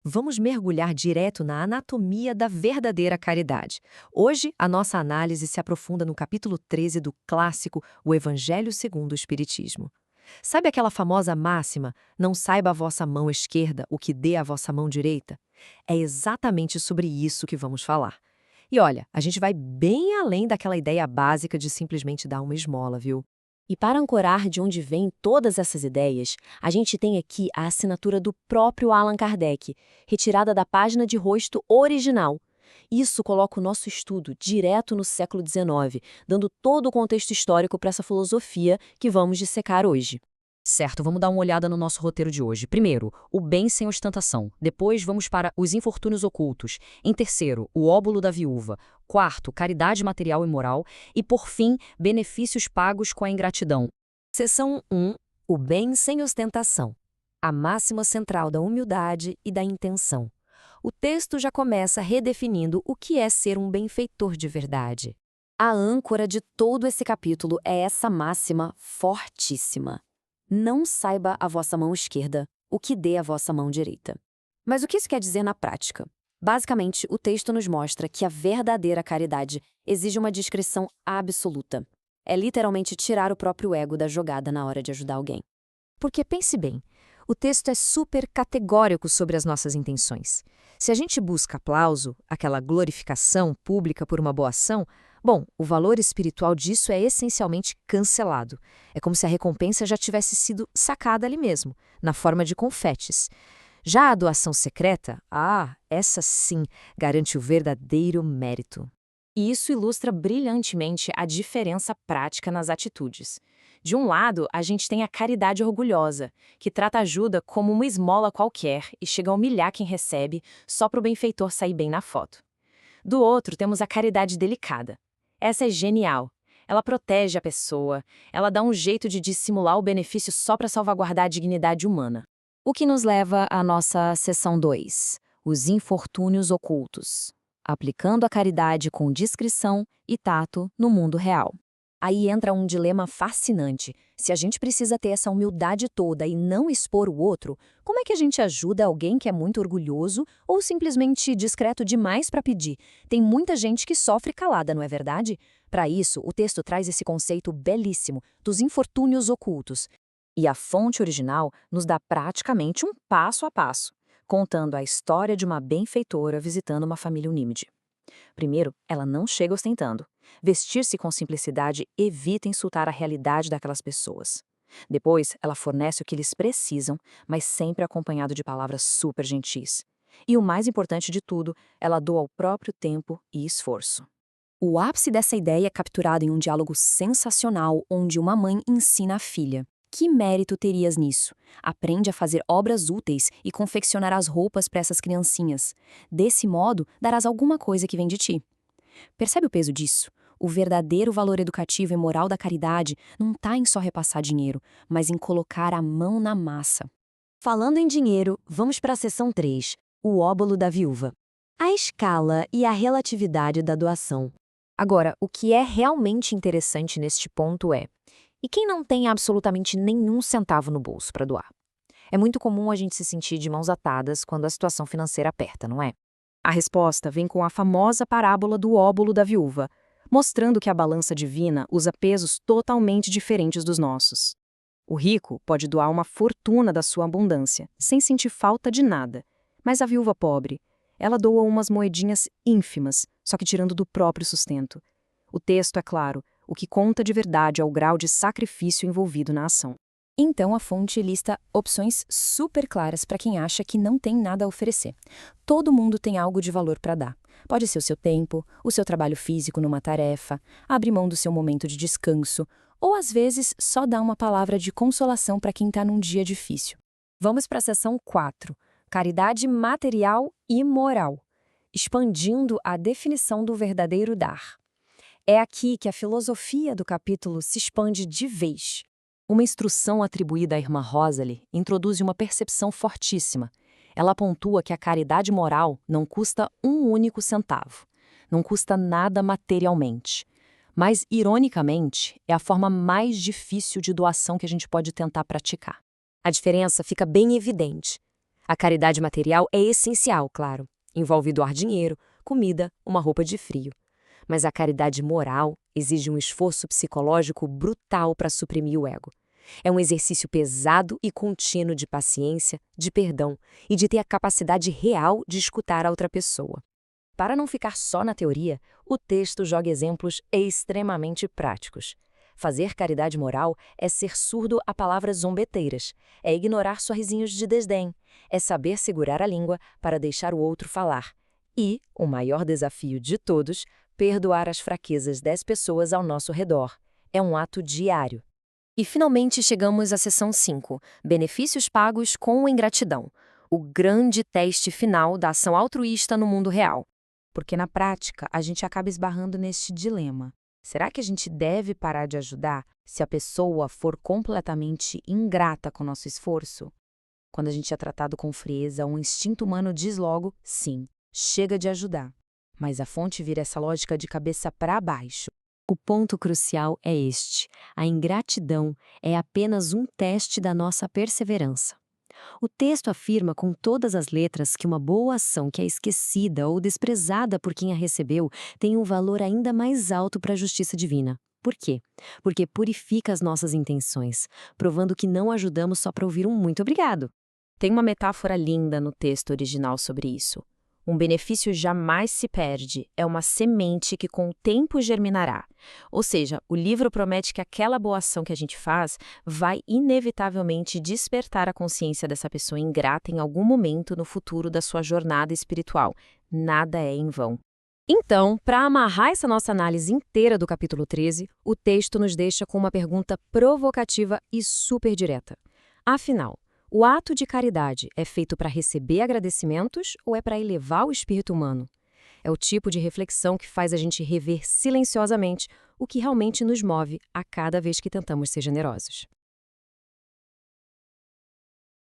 Vamos mergulhar direto na anatomia da verdadeira caridade. Hoje, a nossa análise se aprofunda no capítulo 13 do clássico O Evangelho segundo o Espiritismo. Sabe aquela famosa máxima, não saiba a vossa mão esquerda o que dê a vossa mão direita? É exatamente sobre isso que vamos falar. E olha, a gente vai bem além daquela ideia básica de simplesmente dar uma esmola, viu? E para ancorar de onde vêm todas essas ideias, a gente tem aqui a assinatura do próprio Allan Kardec, retirada da página de rosto original. Isso coloca o nosso estudo direto no século XIX, dando todo o contexto histórico para essa filosofia que vamos dissecar hoje. Certo, vamos dar uma olhada no nosso roteiro de hoje. Primeiro, o bem sem ostentação. Depois, vamos para os infortúnios ocultos. Em terceiro, o óbolo da viúva. Quarto, caridade material e moral. E, por fim, benefícios pagos com a ingratidão. Seção 1. O bem sem ostentação. A máxima central da humildade e da intenção. O texto já começa redefinindo o que é ser um benfeitor de verdade. A âncora de todo esse capítulo é essa máxima fortíssima. Não saiba a vossa mão esquerda o que dê a vossa mão direita. Mas o que isso quer dizer na prática? Basicamente, o texto nos mostra que a verdadeira caridade exige uma discrição absoluta. É literalmente tirar o próprio ego da jogada na hora de ajudar alguém. Porque pense bem, o texto é super categórico sobre as nossas intenções. Se a gente busca aplauso, aquela glorificação pública por uma boa ação, bom, o valor espiritual disso é essencialmente cancelado. É como se a recompensa já tivesse sido sacada ali mesmo, na forma de confetes. Já a doação secreta, essa sim garante o verdadeiro mérito. E isso ilustra brilhantemente a diferença prática nas atitudes. De um lado, a gente tem a caridade orgulhosa, que trata a ajuda como uma esmola qualquer e chega a humilhar quem recebe só para o benfeitor sair bem na foto. Do outro, temos a caridade delicada. Essa é genial. Ela protege a pessoa, ela dá um jeito de dissimular o benefício só para salvaguardar a dignidade humana. O que nos leva à nossa seção 2, os infortúnios ocultos, aplicando a caridade com discrição e tato no mundo real. Aí entra um dilema fascinante. Se a gente precisa ter essa humildade toda e não expor o outro, como é que a gente ajuda alguém que é muito orgulhoso ou simplesmente discreto demais para pedir? Tem muita gente que sofre calada, não é verdade? Para isso, o texto traz esse conceito belíssimo dos infortúnios ocultos. E a fonte original nos dá praticamente um passo a passo, contando a história de uma benfeitora visitando uma família humilde. Primeiro, ela não chega ostentando. Vestir-se com simplicidade evita insultar a realidade daquelas pessoas. Depois, ela fornece o que eles precisam, mas sempre acompanhado de palavras super gentis. E o mais importante de tudo, ela doa o próprio tempo e esforço. O ápice dessa ideia é capturado em um diálogo sensacional onde uma mãe ensina a filha. Que mérito terias nisso? Aprende a fazer obras úteis e confeccionar as roupas para essas criancinhas. Desse modo, darás alguma coisa que vem de ti. Percebe o peso disso? O verdadeiro valor educativo e moral da caridade não está em só repassar dinheiro, mas em colocar a mão na massa. Falando em dinheiro, vamos para a seção 3, o óbolo da viúva. A escala e a relatividade da doação. Agora, o que é realmente interessante neste ponto é: e quem não tem absolutamente nenhum centavo no bolso para doar? É muito comum a gente se sentir de mãos atadas quando a situação financeira aperta, não é? A resposta vem com a famosa parábola do óbolo da viúva, mostrando que a balança divina usa pesos totalmente diferentes dos nossos. O rico pode doar uma fortuna da sua abundância, sem sentir falta de nada, mas a viúva pobre, ela doa umas moedinhas ínfimas, só que tirando do próprio sustento. O texto é claro. O que conta de verdade é o grau de sacrifício envolvido na ação. Então a fonte lista opções super claras para quem acha que não tem nada a oferecer. Todo mundo tem algo de valor para dar. Pode ser o seu tempo, o seu trabalho físico numa tarefa, abrir mão do seu momento de descanso, ou às vezes só dar uma palavra de consolação para quem está num dia difícil. Vamos para a seção 4, caridade material e moral, expandindo a definição do verdadeiro dar. É aqui que a filosofia do capítulo se expande de vez. Uma instrução atribuída à irmã Rosalie introduz uma percepção fortíssima. Ela pontua que a caridade moral não custa um único centavo. Não custa nada materialmente. Mas, ironicamente, é a forma mais difícil de doação que a gente pode tentar praticar. A diferença fica bem evidente. A caridade material é essencial, claro. Envolve doar dinheiro, comida, uma roupa de frio. Mas a caridade moral exige um esforço psicológico brutal para suprimir o ego. É um exercício pesado e contínuo de paciência, de perdão e de ter a capacidade real de escutar a outra pessoa. Para não ficar só na teoria, o texto joga exemplos extremamente práticos. Fazer caridade moral é ser surdo a palavras zombeteiras, é ignorar sorrisinhos de desdém, é saber segurar a língua para deixar o outro falar. E, o maior desafio de todos, perdoar as fraquezas das pessoas ao nosso redor. É um ato diário. E finalmente chegamos à seção 5, benefícios pagos com ingratidão, o grande teste final da ação altruísta no mundo real. Porque na prática, a gente acaba esbarrando neste dilema. Será que a gente deve parar de ajudar se a pessoa for completamente ingrata com o nosso esforço? Quando a gente é tratado com frieza, um instinto humano diz logo, sim, chega de ajudar. Mas a fonte vira essa lógica de cabeça para baixo. O ponto crucial é este: a ingratidão é apenas um teste da nossa perseverança. O texto afirma com todas as letras que uma boa ação que é esquecida ou desprezada por quem a recebeu tem um valor ainda mais alto para a justiça divina. Por quê? Porque purifica as nossas intenções, provando que não ajudamos só para ouvir um muito obrigado. Tem uma metáfora linda no texto original sobre isso. Um benefício jamais se perde, é uma semente que com o tempo germinará. Ou seja, o livro promete que aquela boa ação que a gente faz vai inevitavelmente despertar a consciência dessa pessoa ingrata em algum momento no futuro da sua jornada espiritual. Nada é em vão. Então, para amarrar essa nossa análise inteira do capítulo 13, o texto nos deixa com uma pergunta provocativa e super direta. Afinal, o ato de caridade é feito para receber agradecimentos ou é para elevar o espírito humano? É o tipo de reflexão que faz a gente rever silenciosamente o que realmente nos move a cada vez que tentamos ser generosos.